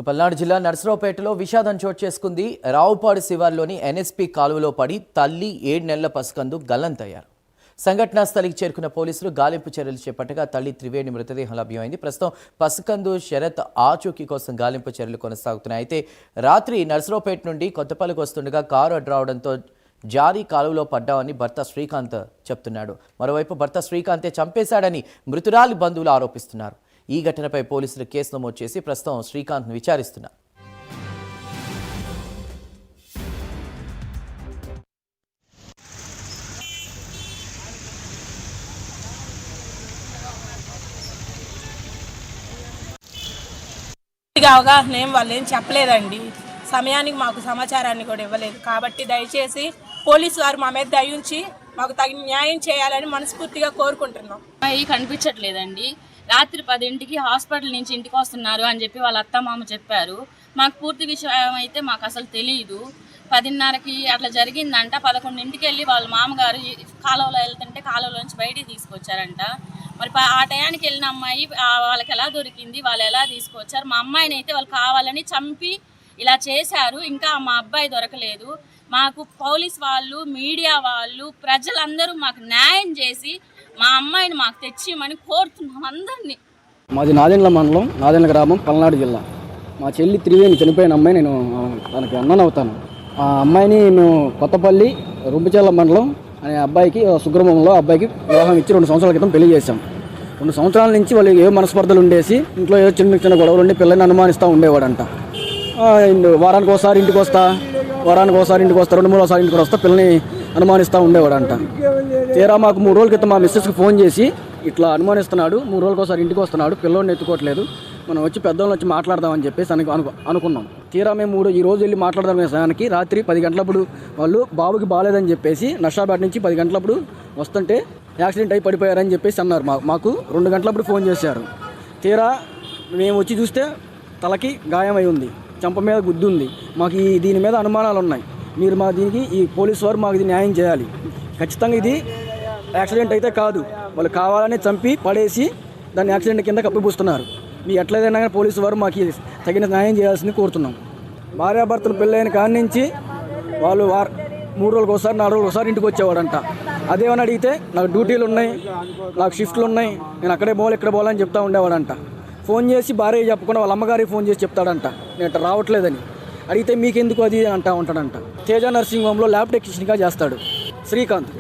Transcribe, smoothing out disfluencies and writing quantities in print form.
పల్నాడు జిల్లా నర్సరావుపేటలో విషాదం చోటు చేసుకుంది. రావుపాడు శివార్లోని ఎన్ఎస్పీ కాలువలో పడి తల్లి 7 నెలల పసికందు గల్లంతయ్యారు. సంఘటనా స్థలికి చేరుకున్న పోలీసులు గాలింపు చర్యలు చేపట్టగా తల్లి త్రివేణి మృతదేహం లభ్యమైంది. ప్రస్తుతం పసికందు శరత్ ఆచూకీ కోసం గాలింపు చర్యలు కొనసాగుతున్నాయి. అయితే రాత్రి నర్సరావుపేట నుండి కొత్తపల్లికి వస్తుండగా కారు అడ్డు రావడంతో జారీ కాలువలో పడ్డామని భర్త శ్రీకాంత్ చెప్తున్నాడు. మరోవైపు భర్త శ్రీకాంతే చంపేశాడని మృతురాలి బంధువులు ఆరోపిస్తున్నారు. ఈ ఘటనపై పోలీసులు కేసు నమోదు చేసి ప్రస్తుతం శ్రీకాంత్ను విచారిస్తున్నారు. అవగాహన వాళ్ళు ఏం చెప్పలేదండి. సమయానికి మాకు సమాచారాన్ని కూడా ఇవ్వలేదు. కాబట్టి దయచేసి పోలీసు వారు మా మీద దయ ఉంచి మాకు తగిన న్యాయం చేయాలని మనస్ఫూర్తిగా కోరుకుంటున్నాం. కనిపించట్లేదండి. రాత్రి 10ంటికి హాస్పిటల్ నుంచి ఇంటికి వస్తున్నారు అని చెప్పి వాళ్ళ అత్త మామ చెప్పారు. మాకు పూర్తి విషయం అయితే మాకు అసలు తెలియదు. 10:30కి అట్లా జరిగిందంట. 11ంటికి వెళ్ళి వాళ్ళ మామగారు కాలువలో వెళ్తుంటే కాలువలో నుంచి బయటికి తీసుకొచ్చారంట. మరి ఆ టయానికి వెళ్ళిన అమ్మాయి వాళ్ళకి ఎలా దొరికింది, వాళ్ళు ఎలా తీసుకొచ్చారు? మా అమ్మాయిని అయితే వాళ్ళు కావాలని చంపి ఇలా చేశారు. ఇంకా మా అబ్బాయి దొరకలేదు. మాకు పోలీస్ వాళ్ళు, మీడియా వాళ్ళు, ప్రజలందరూ మాకు న్యాయం చేసి మా అమ్మాయిని మాకు తెచ్చిమని కోరుతున్నాం అందరినీ. మాది నాదెండ్ల మండలం, నాదెండ్ల గ్రామం, పల్నాడు జిల్లా. మా చెల్లి త్రివేణి చనిపోయిన అమ్మాయి, నేను తనకి అన్నను అవుతాను. ఆ అమ్మాయిని మేము కొత్తపల్లి రుంపచెల్ల మండలం అనే అబ్బాయికి సుగ్రమంలో అబ్బాయికి వివాహం ఇచ్చి 2 సంవత్సరాల క్రితం పెళ్లి చేశాం. 2 సంవత్సరాల నుంచి వాళ్ళు ఏ మనస్పర్ధలు ఉండేసి ఇంట్లో ఏదో చిన్న గొడవలు ఉండి పిల్లల్ని అనుమానిస్తూ ఉండేవాడంట. వారానికి ఒకసారి ఇంటికి వస్తా, 2-3 సార్లు ఇంటికి వస్తా పిల్లల్ని అనుమానిస్తూ ఉండేవాడంట. తీరా మాకు 3 రోజుల క్రితం మా మిస్సెస్కి ఫోన్ చేసి ఇట్లా అనుమానిస్తున్నాడు, 3 రోజులకు ఒకసారి ఇంటికి వస్తున్నాడు, పిల్లోడిని ఎత్తుకోవట్లేదు, మనం వచ్చి పెద్దవాళ్ళు వచ్చి మాట్లాడదామని చెప్పేసి అనుకున్నాం. తీరా మేము ఈ రోజు వెళ్ళి మాట్లాడదాం సమయానికి రాత్రి 10 గంటలప్పుడు వాళ్ళు బాబుకి బాగాలేదని చెప్పేసి నర్సాపేట నుంచి 10 గంటలప్పుడు వస్తుంటే యాక్సిడెంట్ అయి పడిపోయారని చెప్పేసి అన్నారు. మాకు 2 గంటలప్పుడు ఫోన్ చేశారు. తీరా మేము వచ్చి చూస్తే తలకి గాయమై ఉంది, చెంప మీద గుద్దు ఉంది. మాకు దీని మీద అనుమానాలు ఉన్నాయి. మీరు మా దీనికి ఈ పోలీసు వారు మాకు ఇది న్యాయం చేయాలి. ఖచ్చితంగా ఇది యాక్సిడెంట్ అయితే కాదు, వాళ్ళు కావాలని చంపి పడేసి దాన్ని యాక్సిడెంట్ కింద కప్పిపుస్తున్నారు. మీ ఎట్లయినా కానీ పోలీసు వారు మాకు తగిన న్యాయం చేయాల్సింది కోరుతున్నాం. భార్యాభర్తలు పెళ్ళైన కాడి నుంచి వాళ్ళు 3 రోజులకు ఒకసారి 4 రోజులకు ఒకసారి ఇంటికి వచ్చేవాడంట. అదేమని అడిగితే నాకు డ్యూటీలు ఉన్నాయి, నాకు షిఫ్ట్లు ఉన్నాయి, నేను అక్కడే పోవాలి ఇక్కడ పోవాలని చెప్తా ఉండేవాడంట. ఫోన్ చేసి భార్య చెప్పకుండా వాళ్ళ అమ్మగారికి ఫోన్ చేసి చెప్తాడంట నేను అట్లా రావట్లేదని. అడిగితే మీకెందుకు అది అంటా ఉంటాడంట. తేజ నర్సింగ్ హోమ్లో ల్యాబ్ టెక్నీషియన్గా చేస్తాడు శ్రీకాంత్.